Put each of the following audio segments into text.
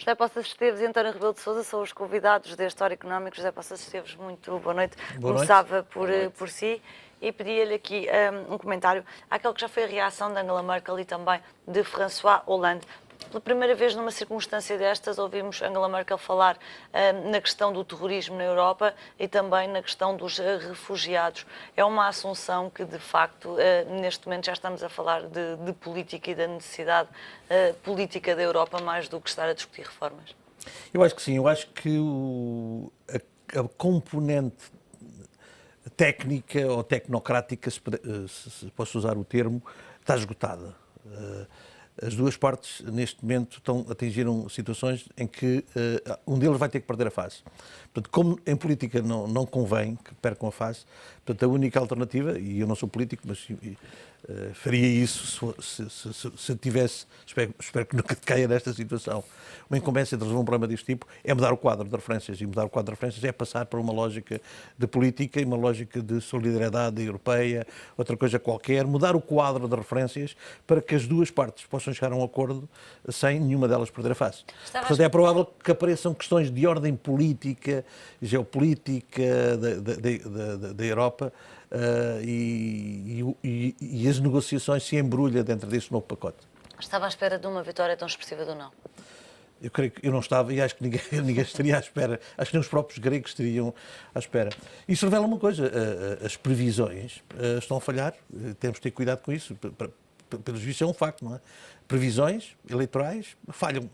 José Poças Esteves e António Rebelo de Sousa são os convidados deste Hora Económico. José Poças Esteves, muito boa noite. Boa noite. Começava por si e pedia-lhe aqui um comentário àquele que já foi a reação de Angela Merkel e também de François Hollande. Pela primeira vez, numa circunstância destas, ouvimos Angela Merkel falar na questão do terrorismo na Europa e também na questão dos refugiados. É uma assunção que, de facto, neste momento já estamos a falar de política e da necessidade política da Europa mais do que estar a discutir reformas? Eu acho que sim, eu acho que a componente técnica ou tecnocrática, se posso usar o termo, está esgotada. As duas partes, neste momento, atingiram situações em que um deles vai ter que perder a face. Portanto, como em política não convém que percam a face, portanto, a única alternativa, e eu não sou político, mas faria isso se tivesse, espero que nunca caia nesta situação, uma incumbência de resolver um problema deste tipo, é mudar o quadro de referências. E mudar o quadro de referências é passar para uma lógica de política e uma lógica de solidariedade europeia, outra coisa qualquer, mudar o quadro de referências para que as duas partes possam chegar a um acordo sem nenhuma delas perder a face. Portanto, é provável que apareçam questões de ordem política, geopolítica da Europa, e as negociações se embrulham dentro deste novo pacote. Estava à espera de uma vitória tão expressiva do não? Eu creio que eu não estava e acho que ninguém estaria à espera. Acho que nem os próprios gregos estariam à espera. Isso revela uma coisa, as previsões estão a falhar, temos de ter cuidado com isso. Pelos vistos é um facto, não é? Previsões eleitorais falham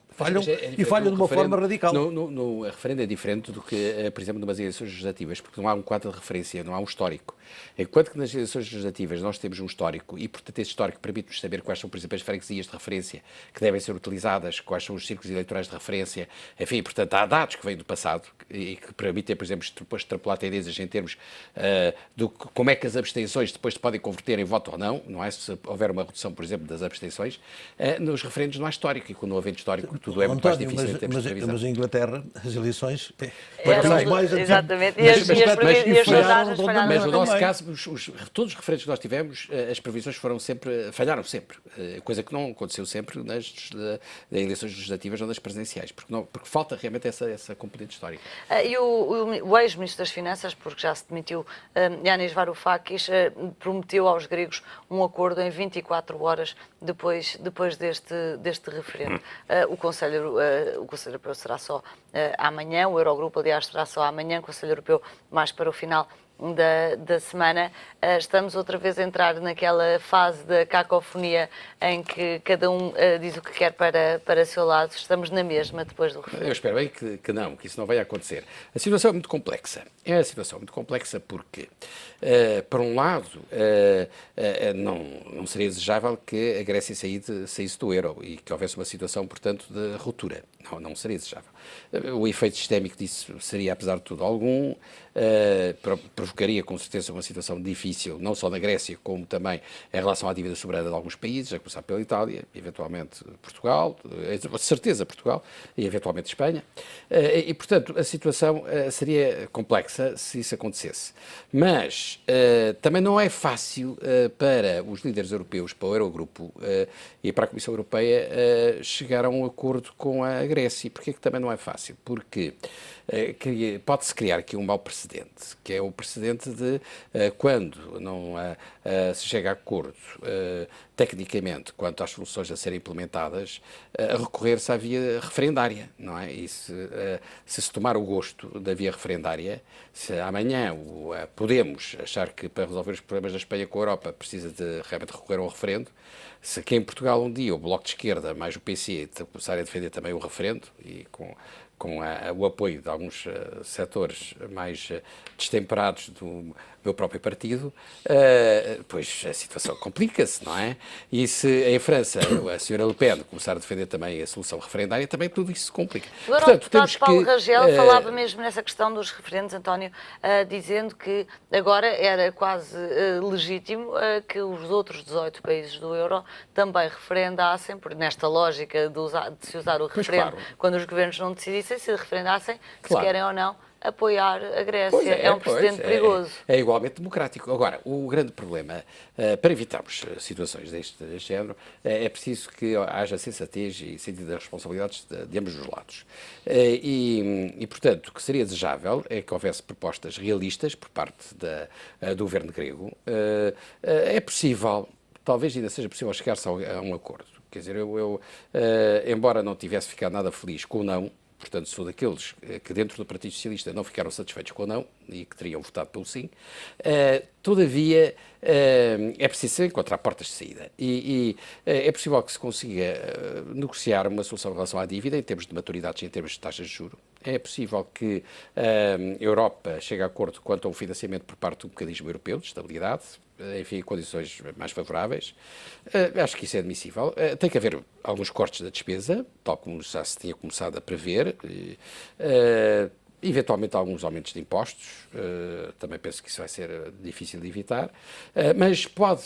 e falham de uma forma radical. No referendo é diferente do que, por exemplo, numas eleições legislativas, porque não há um quadro de referência, não há um histórico. Enquanto que nas eleições legislativas nós temos um histórico e, portanto, esse histórico permite-nos saber quais são, por exemplo, as freguesias de referência que devem ser utilizadas, quais são os círculos eleitorais de referência, enfim, portanto, há dados que vêm do passado e que permitem, por exemplo, extrapolar tendências em termos de como é que as abstenções depois se podem converter em voto ou não, não é? Se houver uma redução, por exemplo, das abstenções, nos referendos não há histórico, e quando não houver histórico tudo é muito mais difícil em termos de previsão. Mas em Inglaterra as eleições exatamente, mas no nosso caso todos os referendos que nós tivemos, as previsões falharam sempre, coisa que não aconteceu sempre nas eleições legislativas ou nas presidenciais, porque falta realmente essa componente histórica. E o ex-ministro das Finanças, porque já se demitiu, Yanis Varoufakis, prometeu aos gregos um acordo em 24 horas depois deste referendo. O Conselho Europeu será só amanhã, o Eurogrupo, aliás, será só amanhã, o Conselho Europeu mais para o final da semana. Estamos outra vez a entrar naquela fase da cacofonia em que cada um diz o que quer para seu lado. Estamos na mesma depois do referendo. Eu espero bem que isso não vai acontecer. A situação é muito complexa. É a situação muito complexa porque, por um lado, não seria desejável que a Grécia saísse do euro e que houvesse uma situação, portanto, de ruptura. Não seria desejável. O efeito sistémico disso seria, apesar de tudo, algum. Provocaria com certeza uma situação difícil, não só na Grécia, como também em relação à dívida soberana de alguns países, a começar pela Itália, eventualmente Portugal, de certeza Portugal, e eventualmente Espanha. E, portanto, a situação seria complexa se isso acontecesse. Mas também não é fácil para os líderes europeus, para o Eurogrupo e para a Comissão Europeia chegar a um acordo com a Grécia. Porquê que também não é fácil? Porque pode-se criar aqui um mau precedente, que é o precedente de quando não se chega a acordo tecnicamente quanto às soluções a serem implementadas, recorrer-se à via referendária, não é? E se tomar o gosto da via referendária, se amanhã podemos achar que para resolver os problemas da Espanha com a Europa precisa de realmente recorrer a um referendo, se aqui em Portugal um dia o Bloco de Esquerda mais o PC começarem a defender também o referendo e com o apoio de alguns setores mais destemperados do meu próprio partido, pois a situação complica-se, não é? E se em França a senhora Le Pen começar a defender também a solução referendária, também tudo isso se complica. Agora, o deputado Paulo Rangel falava mesmo nessa questão dos referendos, António, dizendo que agora era quase legítimo que os outros 18 países do euro também referendassem, nesta lógica de se usar o referendo, claro, quando os governos não decidissem, se referendassem se querem ou não apoiar a Grécia. Pois É um precedente perigoso. É igualmente democrático. Agora, o grande problema, para evitarmos situações deste género, é preciso que haja sensatez e sentido das responsabilidades de ambos os lados. Portanto, o que seria desejável é que houvesse propostas realistas por parte do governo grego. É possível, talvez ainda seja possível chegar-se a um acordo. Quer dizer, embora não tivesse ficado nada feliz com o não, portanto, sou daqueles que dentro do Partido Socialista não ficaram satisfeitos com o não e que teriam votado pelo sim, todavia é preciso encontrar portas de saída e é possível que se consiga negociar uma solução em relação à dívida em termos de maturidades e em termos de taxas de juros. É possível que a Europa chegue a acordo quanto a um financiamento por parte do mecanismo europeu de estabilidade, enfim, condições mais favoráveis. Acho que isso é admissível. Tem que haver alguns cortes da despesa, tal como já se tinha começado a prever. Eventualmente alguns aumentos de impostos, também penso que isso vai ser difícil de evitar, mas pode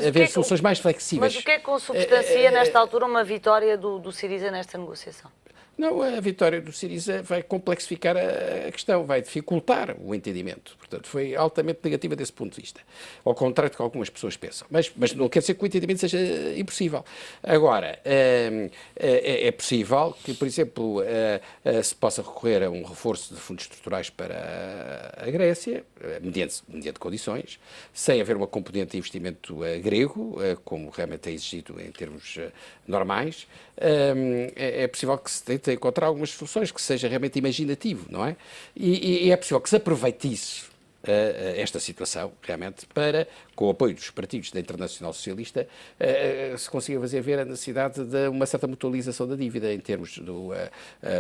haver soluções mais flexíveis. Mas o que é que consubstancia nesta altura uma vitória do Syriza nesta negociação? Não, a vitória do Syriza vai complexificar a questão, vai dificultar o entendimento. Portanto, foi altamente negativa desse ponto de vista. Ao contrário do que algumas pessoas pensam. Mas não quer dizer que o entendimento seja impossível. Agora, é possível que, por exemplo, se possa recorrer a um reforço de fundos estruturais para a Grécia, mediante condições, sem haver uma componente de investimento grego, como realmente é exigido em termos normais. É possível que se tente encontrar algumas soluções, que seja realmente imaginativo, não é? E é possível que se aproveite isso, esta situação, realmente, para, com o apoio dos partidos da Internacional Socialista, se consiga fazer ver a necessidade de uma certa mutualização da dívida em termos do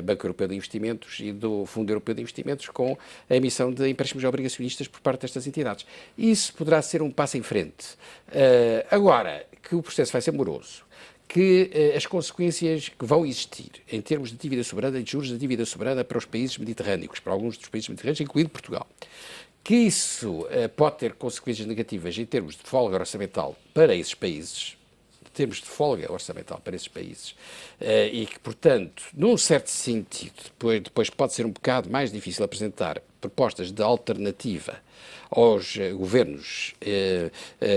Banco Europeu de Investimentos e do Fundo Europeu de Investimentos com a emissão de empréstimos obrigacionistas por parte destas entidades. Isso poderá ser um passo em frente. Agora, que o processo vai ser moroso, que as consequências que vão existir em termos de dívida soberana e de juros da dívida soberana para os países mediterrâneos, para alguns dos países mediterrâneos, incluindo Portugal, que isso pode ter consequências negativas em termos de folga orçamental para esses países, e que, portanto, num certo sentido, depois pode ser um bocado mais difícil apresentar propostas de alternativa aos governos,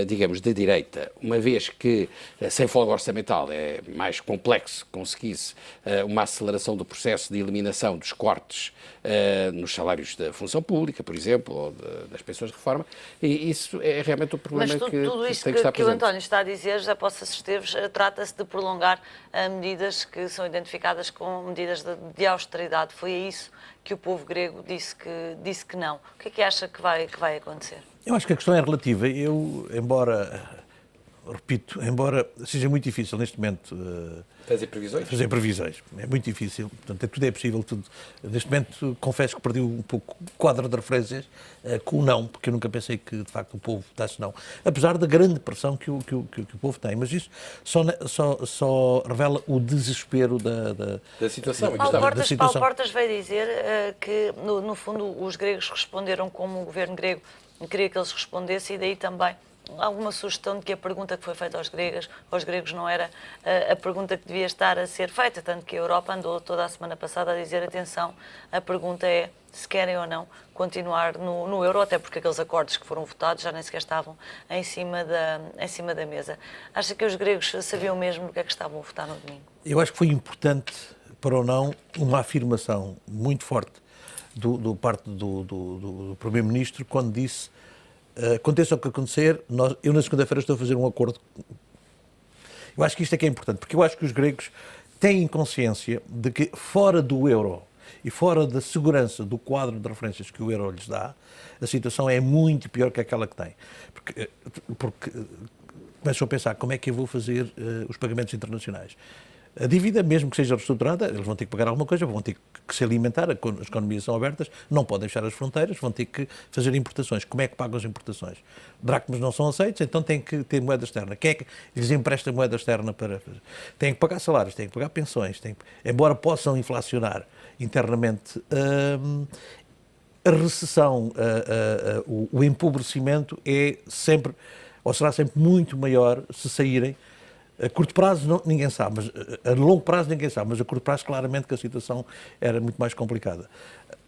digamos, de direita, uma vez que, sem folga orçamental, é mais complexo conseguir-se uma aceleração do processo de eliminação dos cortes nos salários da função pública, por exemplo, ou das pensões de reforma, e isso é realmente o problema que tudo isto tem que estar que o presente. António está a dizer, já Poças Esteves, trata-se de prolongar medidas que são identificadas como medidas de austeridade. Foi a isso que o povo grego disse que não. O que acha que vai acontecer? Eu acho que a questão é relativa. Embora seja muito difícil neste momento Fazer previsões? Fazer previsões. É muito difícil. Portanto, tudo é possível. Tudo. Neste momento, confesso que perdi um pouco o quadro de referências com o não, porque eu nunca pensei que, de facto, o povo votasse não. Apesar da grande pressão que o povo tem. Mas isso só revela o desespero da situação. Paulo Portas veio dizer que, no fundo, os gregos responderam como o governo grego queria que eles respondessem, e daí também alguma sugestão de que a pergunta que foi feita aos gregos não era a pergunta que devia estar a ser feita, tanto que a Europa andou toda a semana passada a dizer, atenção, a pergunta é se querem ou não continuar no euro, até porque aqueles acordos que foram votados já nem sequer estavam em cima da mesa. Acha que os gregos sabiam mesmo do que é que estavam a votar no domingo? Eu acho que foi importante, para ou não, uma afirmação muito forte do parte do Primeiro-Ministro, quando disse: aconteça o que acontecer, eu na segunda-feira estou a fazer um acordo. Eu acho que isto é que é importante, porque eu acho que os gregos têm consciência de que fora do euro e fora da segurança do quadro de referências que o euro lhes dá, a situação é muito pior que aquela que tem. Porque começam a pensar, como é que eu vou fazer os pagamentos internacionais? A dívida, mesmo que seja reestruturada, eles vão ter que pagar alguma coisa, vão ter que se alimentar, as economias são abertas, não podem fechar as fronteiras, vão ter que fazer importações. Como é que pagam as importações? Dracmas não são aceitos, então têm que ter moeda externa. Quem é que lhes empresta moeda externa para fazer? Têm que pagar salários, têm que pagar pensões, embora possam inflacionar internamente, a recessão, o empobrecimento é sempre, ou será sempre muito maior se saírem A curto prazo ninguém sabe, mas a longo prazo ninguém sabe, mas a curto prazo claramente que a situação era muito mais complicada.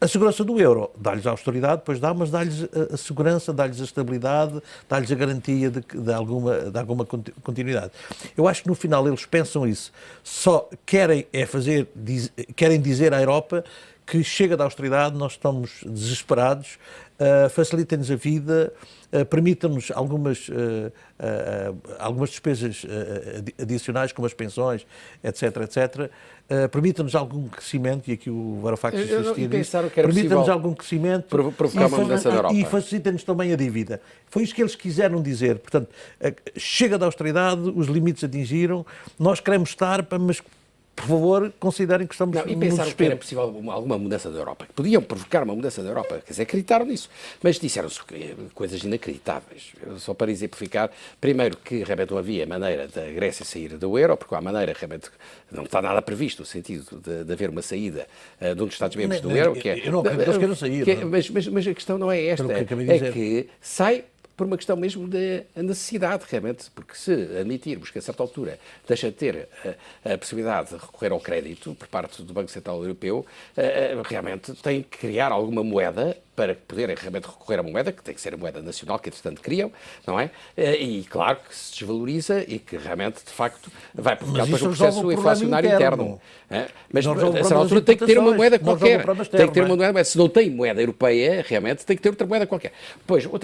A segurança do euro dá-lhes a austeridade, depois dá, mas dá-lhes a segurança, dá-lhes a estabilidade, dá-lhes a garantia de alguma continuidade. Eu acho que no final eles pensam isso, só querem querem dizer à Europa que chega da austeridade, nós estamos desesperados, facilitem-nos a vida, permitam-nos algumas despesas adicionais, como as pensões, etc, etc. Permitam-nos algum crescimento, e aqui o Varoufakis insistia nisso, permitam-nos algum crescimento provocar uma mudança na Europa. E facilitem-nos também a dívida. Foi isso que eles quiseram dizer. Portanto, chega da austeridade, os limites atingiram, nós queremos estar, mas por favor, considerem que estamos e pensaram que era possível alguma mudança da Europa, que podiam provocar uma mudança da Europa, quer dizer, acreditaram nisso, mas disseram-se coisas inacreditáveis. Só para exemplificar, primeiro que realmente não havia maneira da Grécia sair do euro, porque há maneira, realmente não está nada previsto no sentido de haver uma saída de um dos Estados-membros do euro. Eu não acredito que eles queiram sair. Mas a questão não é esta, é que sai por uma questão mesmo de necessidade, realmente, porque se admitirmos que a certa altura deixa de ter a possibilidade de recorrer ao crédito por parte do Banco Central Europeu, realmente tem que criar alguma moeda para poderem realmente recorrer a moeda, que tem que ser a moeda nacional, que entretanto criam, não é? E claro que se desvaloriza e que realmente, de facto, vai provocar depois um processo inflacionário interno. Mas a certa altura tem que ter uma moeda qualquer. Tem que ter uma moeda. Se não tem moeda europeia, realmente tem que ter outra moeda qualquer.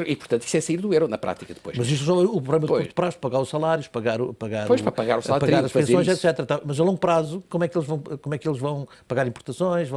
E portanto, isso é sair do euro na prática depois. Mas isso é o problema de curto prazo, pagar os salários, pagar o salário, pagar as pensões, etc. Mas a longo prazo, como é que eles vão pagar importações,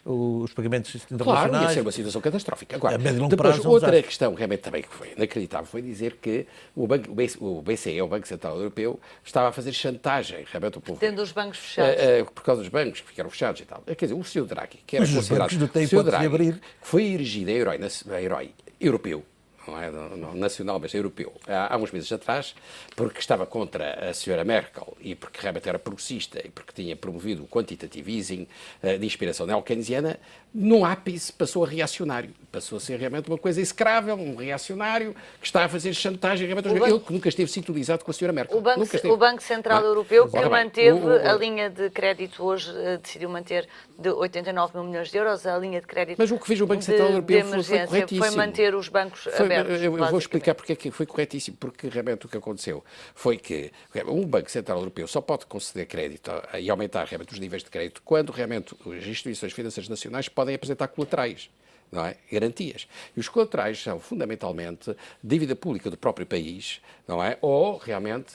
os pagamentos internacionais? Claro, ia ser uma situação catastrófica. Agora, depois, prazo, outra questão realmente também que foi inacreditável foi dizer que o BCE, o Banco Central Europeu, estava a fazer chantagem realmente ao povo. Tendo os bancos fechados. Por causa dos bancos que ficaram fechados e tal. Quer dizer, o Sr. Draghi, que era mas considerado o Sr. Draghi, que foi erigido herói europeu, não é nacional, mas europeu, há uns meses atrás, porque estava contra a senhora Merkel e porque realmente era progressista e porque tinha promovido o quantitative easing de inspiração neo-keynesiana, num ápice passou a reacionário. Passou a ser realmente uma coisa execrável, um reacionário que está a fazer chantagem. Ele que nunca esteve sintonizado com a senhora Merkel. O Banco Central Europeu, que manteve a linha de crédito hoje, decidiu manter de 89 mil milhões de euros a linha de crédito. Mas o que fez o Banco Central Europeu foi corretíssimo. Foi manter os bancos abertos. Eu vou explicar porque é que foi corretíssimo. Porque realmente o que aconteceu foi que um Banco Central Europeu só pode conceder crédito e aumentar realmente os níveis de crédito quando realmente as instituições financeiras nacionais podem apresentar colaterais. Não é? Garantias. E os colaterais são, fundamentalmente, dívida pública do próprio país, não é? Ou, realmente,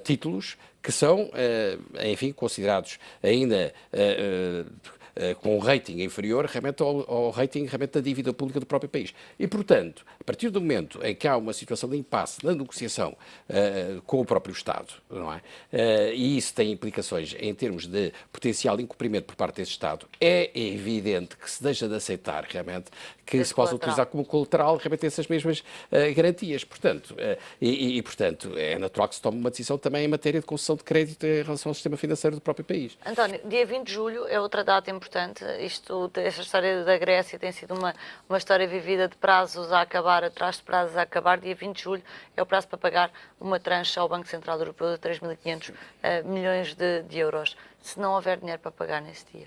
títulos que são, enfim, considerados ainda com um rating inferior realmente ao rating realmente da dívida pública do próprio país. E, portanto, a partir do momento em que há uma situação de impasse na negociação com o próprio Estado, não é? E isso tem implicações em termos de potencial incumprimento por parte desse Estado, é evidente que se deixa de aceitar realmente que se possa utilizar como colateral realmente essas mesmas garantias. Portanto, portanto, é natural que se tome uma decisão também em matéria de concessão de crédito em relação ao sistema financeiro do próprio país. António, dia 20 de julho é outra data importante. Esta história da Grécia tem sido uma história vivida de prazos a acabar, atrás de prazos a acabar. Dia 20 de julho é o prazo para pagar uma tranche ao Banco Central Europeu de 3.500 milhões de euros. Se não houver dinheiro para pagar nesse dia.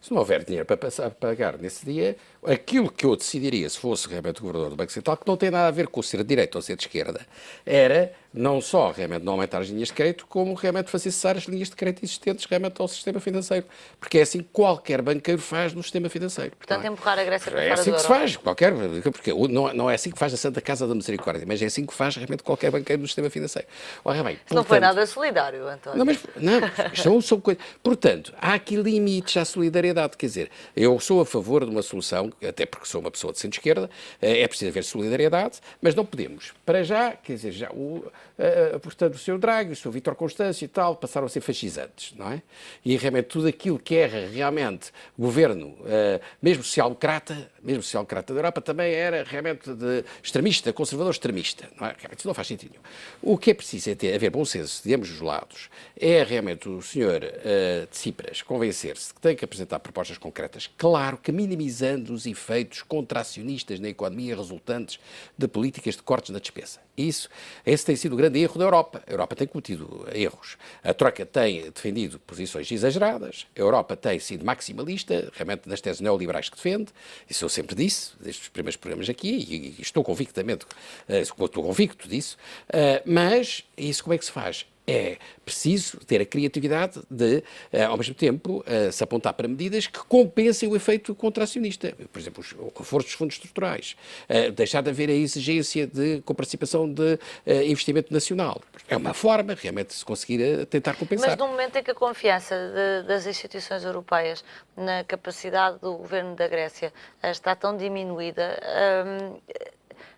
Se não houver dinheiro para pagar nesse dia, aquilo que eu decidiria, se fosse realmente o governador do Banco Central, que não tem nada a ver com ser de direita ou ser de esquerda, era não só realmente não aumentar as linhas de crédito, como realmente fazer cessar as linhas de crédito existentes realmente ao sistema financeiro. Porque é assim que qualquer banqueiro faz no sistema financeiro. Portanto, empurrar a Grécia para fora do euro. É assim que se faz, porque não é assim que faz a Santa Casa da Misericórdia, mas é assim que faz realmente qualquer banqueiro no sistema financeiro. Ora bem, não foi nada solidário, António. Não, são coisas. Portanto, há aqui limites à solidariedade. Quer dizer, eu sou a favor de uma solução, até porque sou uma pessoa de centro-esquerda, é preciso haver solidariedade, mas não podemos. Para já, quer dizer, portanto, o Sr. Draghi, o Sr. Vítor Constâncio e tal, passaram a ser fascisantes, não é? E realmente tudo aquilo que era realmente governo, mesmo social-democrata da Europa, também era realmente de extremista, conservador extremista, não é? Realmente isso não faz sentido nenhum. O que é preciso é haver bom senso de ambos os lados, é realmente o Sr. Tsipras convencer-se que tem que apresentar propostas concretas, claro que minimizando os efeitos contracionistas na economia resultantes de políticas de cortes na despesa. Esse tem sido sido o grande erro da Europa. A Europa tem cometido erros. A Troika tem defendido posições exageradas, a Europa tem sido maximalista, realmente nas teses neoliberais que defende, isso eu sempre disse, desde os primeiros programas aqui, e estou convicto disso, mas isso como é que se faz? É preciso ter a criatividade de, ao mesmo tempo, se apontar para medidas que compensem o efeito contracionista. Por exemplo, o reforço dos fundos estruturais. Deixar de haver a exigência com participação de investimento nacional. É uma forma, realmente, de se conseguir tentar compensar. Mas no momento em que a confiança das instituições europeias na capacidade do governo da Grécia está tão diminuída,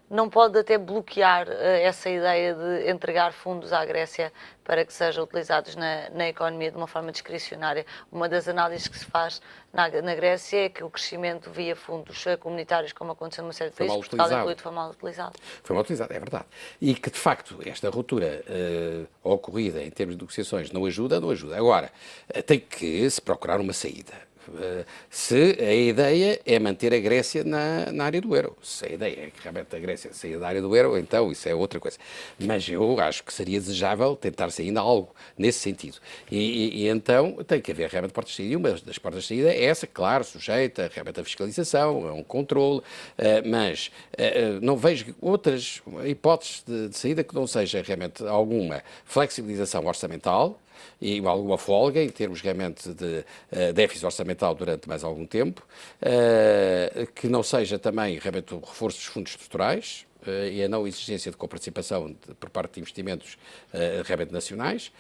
não pode até bloquear essa ideia de entregar fundos à Grécia para que sejam utilizados na economia de uma forma discricionária. Uma das análises que se faz na Grécia é que o crescimento via fundos comunitários, como aconteceu numa série de países, Portugal incluído, foi mal utilizado. Foi mal utilizado, é verdade. E que, de facto, esta ruptura ocorrida em termos de negociações não ajuda. Agora, tem que se procurar uma saída. Se a ideia é manter a Grécia na área do euro. Se a ideia é que realmente a Grécia saia da área do euro, então isso é outra coisa. Mas eu acho que seria desejável tentar-se ainda algo nesse sentido. E então tem que haver realmente portas de saída. E uma das portas de saída é essa, claro, sujeita realmente à fiscalização, a um controle, mas não vejo outras hipóteses de saída que não seja realmente alguma flexibilização orçamental e alguma folga em termos realmente de déficit orçamental durante mais algum tempo, que não seja também realmente o reforço dos fundos estruturais e a não exigência de coparticipação por parte de investimentos realmente nacionais,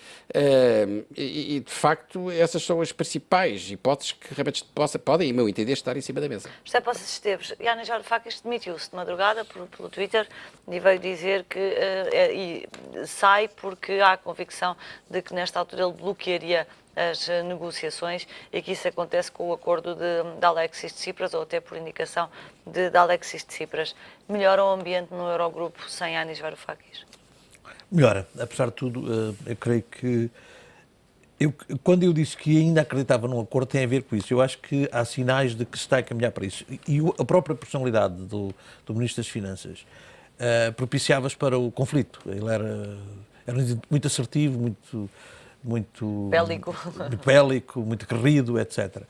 e de facto essas são as principais hipóteses que realmente podem, em meu entender, estar em cima da mesa. José Passos Esteves, Yanis Varoufakis demitiu-se de madrugada pelo Twitter e veio dizer que sai porque há a convicção de que nesta altura ele bloquearia as negociações e que isso acontece com o acordo de Alexis Tsipras, ou até por indicação de Alexis Tsipras. Melhora o ambiente no Eurogrupo sem Yanis Varoufakis? Melhora. Apesar de tudo, eu creio que... quando eu disse que ainda acreditava num acordo, tem a ver com isso. Eu acho que há sinais de que se está a caminhar para isso. E a própria personalidade do Ministro das Finanças propiciava-se para o conflito. Ele era muito assertivo, muito bélico, muito querido, etc.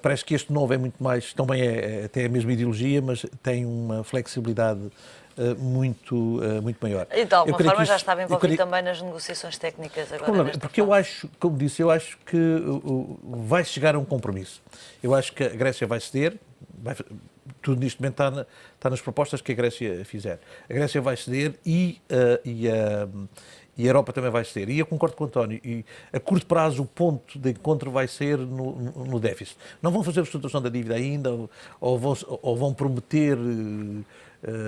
Parece que este novo é muito mais, também é até a mesma ideologia, mas tem uma flexibilidade muito maior. E de alguma forma já estava envolvido também nas negociações técnicas agora. Porque eu acho, como disse, eu acho que vai chegar a um compromisso. Eu acho que a Grécia vai ceder, tudo neste momento está nas propostas que a Grécia fizer. A Grécia vai ceder e a Europa também vai ceder. E eu concordo com o António. E a curto prazo o ponto de encontro vai ser no déficit. Não vão fazer a reestruturação da dívida ainda, ou vão prometer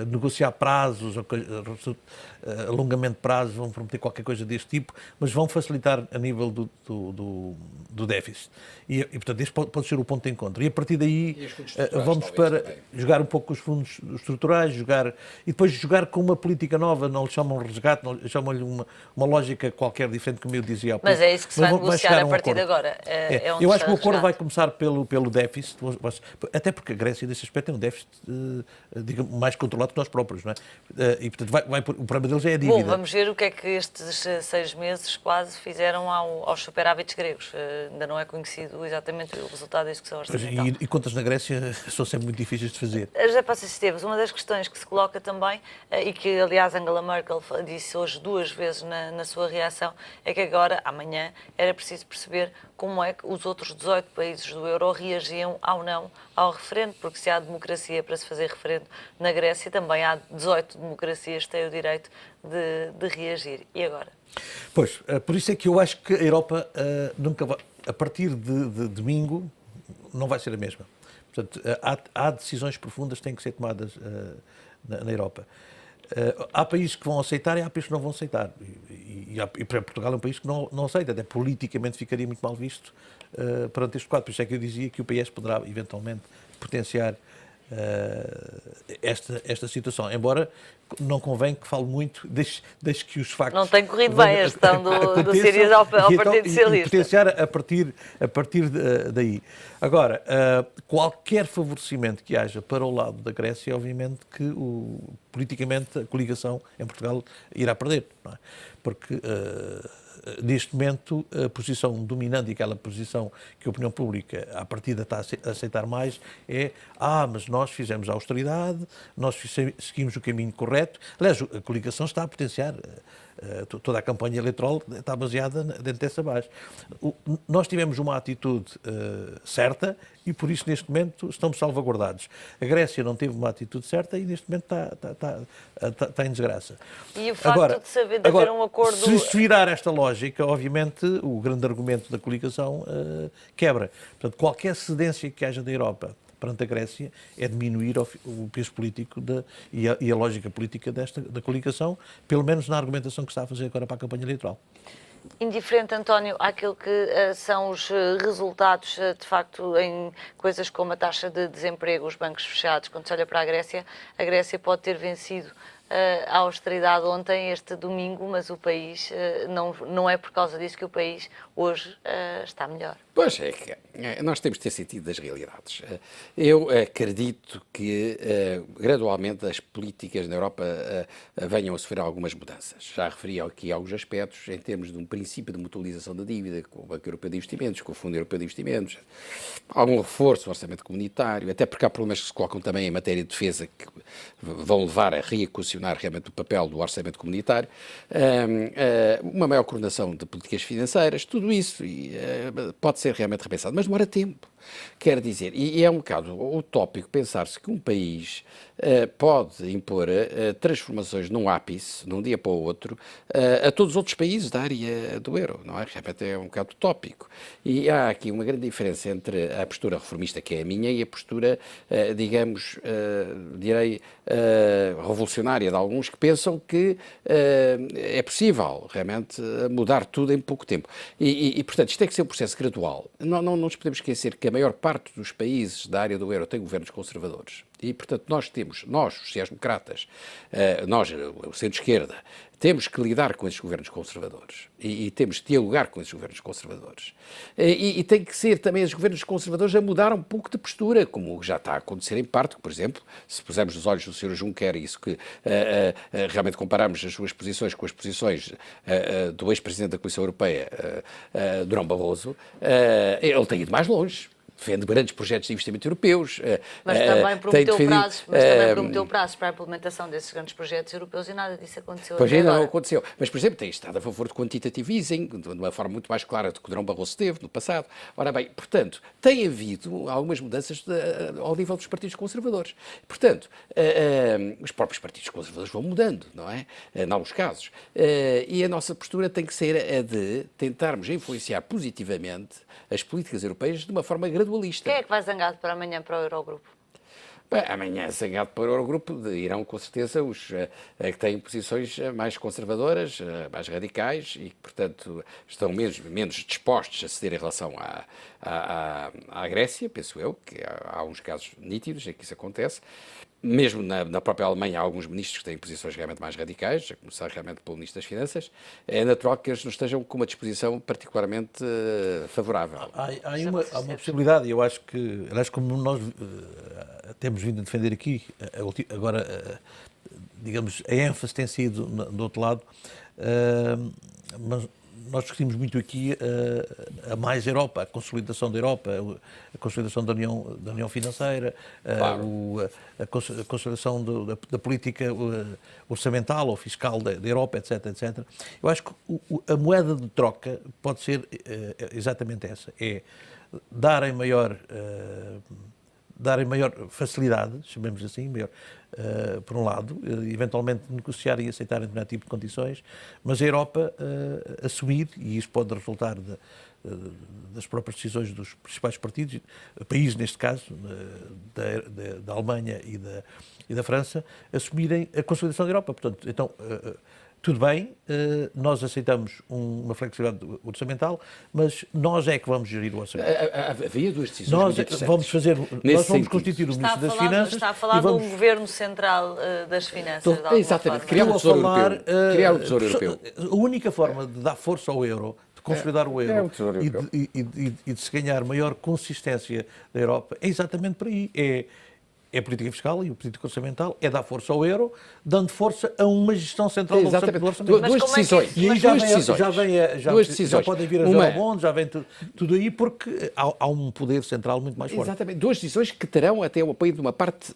negociar prazos, alongamento de prazos, vão prometer qualquer coisa deste tipo, mas vão facilitar a nível do déficit. E portanto, este pode ser o ponto de encontro. E a partir daí vamos para jogar um pouco com os fundos estruturais, e depois jogar com uma política nova, não lhe chamam resgate, chamam-lhe uma lógica qualquer diferente, como eu dizia há pouco. Mas é isso que se vai negociar a partir de agora. Eu acho que o acordo vai começar pelo déficit, até porque a Grécia, nesse aspecto, tem um déficit mais controlado que nós próprios, não é? E, portanto, o problema deles é a dívida. Bom, vamos ver o que é que estes 6 meses quase fizeram aos superávites gregos. Ainda não é conhecido exatamente o resultado da execução orçamental. E contas na Grécia são sempre muito difíceis de fazer. José Passos Esteves, uma das questões que se coloca também, e que, aliás, Angela Merkel disse hoje 2 vezes na sua reação, é que agora, amanhã, era preciso perceber como é que os outros 18 países do euro reagiam ao não ao referendo, porque se há democracia para se fazer referendo na Grécia, também há 18 democracias que têm o direito de reagir. E agora? Pois, por isso é que eu acho que a Europa nunca vai, a partir de domingo, não vai ser a mesma. Portanto, há decisões profundas que têm que ser tomadas na Europa. Há países que vão aceitar e há países que não vão aceitar. E para Portugal é um país que não aceita, até politicamente ficaria muito mal visto perante este quadro. Por isso é que eu dizia que o PS poderá eventualmente potenciar esta situação. Embora não convém que fale muito, deixe que os factos... Não tem corrido bem a gestão do Siriza ao Partido Socialista. E potenciar a partir daí. Agora, qualquer favorecimento que haja para o lado da Grécia, obviamente que politicamente a coligação em Portugal irá perder, não é? Porque neste momento a posição dominante e aquela posição que a opinião pública à partida está a aceitar mais é mas nós fizemos a austeridade, nós seguimos o caminho correto. Aliás, a coligação está a potenciar, toda a campanha eleitoral está baseada dentro dessa base. Nós tivemos uma atitude certa e por isso neste momento estamos salvaguardados. A Grécia não teve uma atitude certa e neste momento está em desgraça. E o facto de saber de haver um acordo... Se virar esta lógica, obviamente o grande argumento da coligação quebra. Portanto, qualquer cedência que haja da Europa perante a Grécia é diminuir o peso político e a lógica política da coligação, pelo menos na argumentação que está a fazer agora para a campanha eleitoral. Indiferente, António, àquilo que são os resultados, de facto, em coisas como a taxa de desemprego, os bancos fechados, quando se olha para a Grécia pode ter vencido a austeridade ontem, este domingo, mas o país, não é por causa disso que o país hoje está melhor. Pois é, que nós temos de ter sentido das realidades. Eu acredito que gradualmente as políticas na Europa venham a sofrer algumas mudanças. Já referi aqui alguns aspectos em termos de um princípio de mutualização da dívida, com o Banco Europeu de Investimentos, com o Fundo Europeu de Investimentos, algum reforço do orçamento comunitário, até porque há problemas que se colocam também em matéria de defesa que vão levar a reequacionar realmente o papel do orçamento comunitário, uma maior coordenação de políticas financeiras, tudo isso pode ser realmente repensado, mas demora tempo. Quer dizer, e é um bocado utópico pensar-se que um país pode impor transformações num ápice, de um dia para o outro, a todos os outros países da área do euro, não é? Realmente é um bocado utópico. E há aqui uma grande diferença entre a postura reformista, que é a minha, e a postura, digamos, direi, revolucionária de alguns que pensam que é possível realmente mudar tudo em pouco tempo. E portanto, isto tem que ser um processo gradual. Não nos podemos esquecer que a maior parte dos países da área do euro tem governos conservadores. E, portanto, nós, os sociais-democratas, nós, o centro-esquerda, temos que lidar com esses governos conservadores e temos que dialogar com esses governos conservadores. E tem que ser também os governos conservadores a mudar um pouco de postura, como já está a acontecer em parte, por exemplo, se pusermos os olhos do Sr. Juncker, isso que realmente comparamos as suas posições com as posições do ex-presidente da Comissão Europeia, Durão Barroso, ele tem ido mais longe. Defende grandes projetos de investimento europeus. Mas também prometeu prazos para a implementação desses grandes projetos europeus e nada disso aconteceu. Pois ainda não aconteceu. Mas, por exemplo, tem estado a favor de quantitative easing, de uma forma muito mais clara do que o Durão Barroso teve no passado. Ora bem, portanto, tem havido algumas mudanças ao nível dos partidos conservadores. Portanto, os próprios partidos conservadores vão mudando, não é? Em alguns casos. E a nossa postura tem que ser a de tentarmos influenciar positivamente as políticas europeias de uma forma gradualista. Quem é que vai zangado para amanhã para o Eurogrupo? Bem, amanhã, zangado para o Eurogrupo, irão com certeza os que têm posições mais conservadoras, mais radicais e que, portanto, estão menos dispostos a ceder em relação à Grécia, penso eu, que há uns casos nítidos em que isso acontece. Mesmo na própria Alemanha há alguns ministros que têm posições realmente mais radicais, a começar realmente pelo Ministro das Finanças. É natural que eles não estejam com uma disposição particularmente favorável. Há uma possibilidade, eu acho que, aliás, como nós temos vindo a defender aqui, agora, digamos, a ênfase tem sido do outro lado, mas nós discutimos muito aqui a mais Europa, a consolidação da Europa, a consolidação da União Financeira, Claro. a consolidação da política orçamental ou fiscal da Europa, etc, etc. Eu acho que a moeda de troca pode ser exatamente essa, é darem maior facilidade, chamemos assim, por um lado, eventualmente negociar e aceitar determinado tipo de condições, mas a Europa assumir, e isso pode resultar das próprias decisões dos principais países neste caso, da Alemanha e da França, assumirem a consolidação da Europa. Portanto, então, tudo bem, nós aceitamos uma flexibilidade orçamental, mas nós é que vamos gerir o orçamento. Havia duas decisões Nós muito interessantes. vamos sentido. constituir o Ministro das Finanças. Está a falar e vamos... de um governo central das finanças. De alguma Exatamente, forma. criar um Estou a tesouro falar, europeu. Criar um tesouro europeu. A única forma de dar força ao euro, de consolidar o euro um tesouro europeu. e de se ganhar maior consistência da Europa é exatamente por aí. É a política fiscal e a política orçamental, é dar força ao euro, dando força a uma gestão central do orçamento. Duas como decisões. E aí Duas decisões. já podem vir as eurobonds, já vem tudo aí, porque há um poder central muito mais forte. Exatamente. Duas decisões que terão até o apoio de uma parte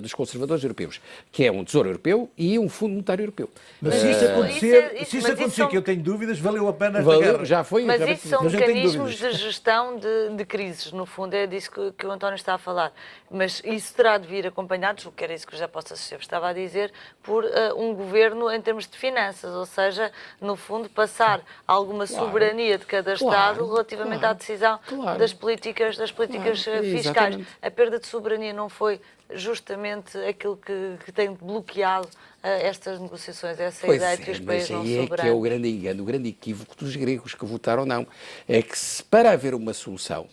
dos conservadores europeus, que é um Tesouro Europeu e um Fundo Monetário Europeu. Mas se isso acontecer, que eu tenho dúvidas, valeu a pena esta guerra. Já foi. Mas já isso são Mas eu tenho mecanismos dúvidas. de gestão de crises, no fundo, é disso que o António está a falar. Mas isso terá de vir acompanhados, o que era isso que o José Poça estava a dizer, por um governo em termos de finanças, ou seja, no fundo, passar alguma soberania de cada Estado relativamente à decisão das políticas fiscais. exatamente. A perda de soberania não foi justamente aquilo que tem bloqueado estas negociações, essa ideia de que os países não mas aí é que é o soberanos. grande engano, o grande equívoco dos gregos que votaram não. É que se para haver uma solução,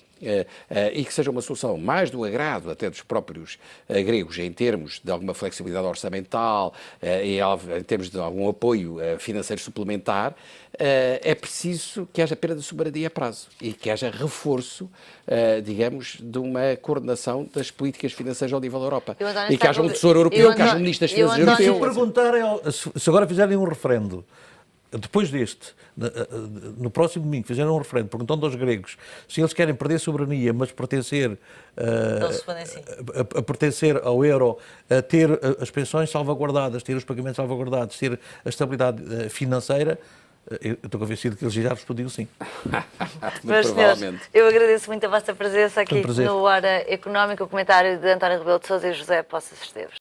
e que seja uma solução mais do agrado até dos próprios gregos, em termos de alguma flexibilidade orçamental, em termos de algum apoio financeiro suplementar, é preciso que haja perda de soberania a prazo e que haja reforço, digamos, de uma coordenação das políticas financeiras ao nível da Europa. E que haja um Tesouro Europeu, que haja um Ministro das Finanças António- Se Europeu. perguntarem, se agora fizerem um referendo, depois deste, no próximo domingo, fizerem um referendo perguntando aos gregos se eles querem perder soberania, mas pertencer, Eles respondem sim. a pertencer ao euro, a ter as pensões salvaguardadas, ter os pagamentos salvaguardados, ter a estabilidade financeira, eu estou convencido que eles já respondiam sim. Meus senhores, Provavelmente. eu agradeço muito a vossa presença Foi aqui um prazer. no Hora Económica, o comentário de António Rebelo de Sousa e José Poças Esteves.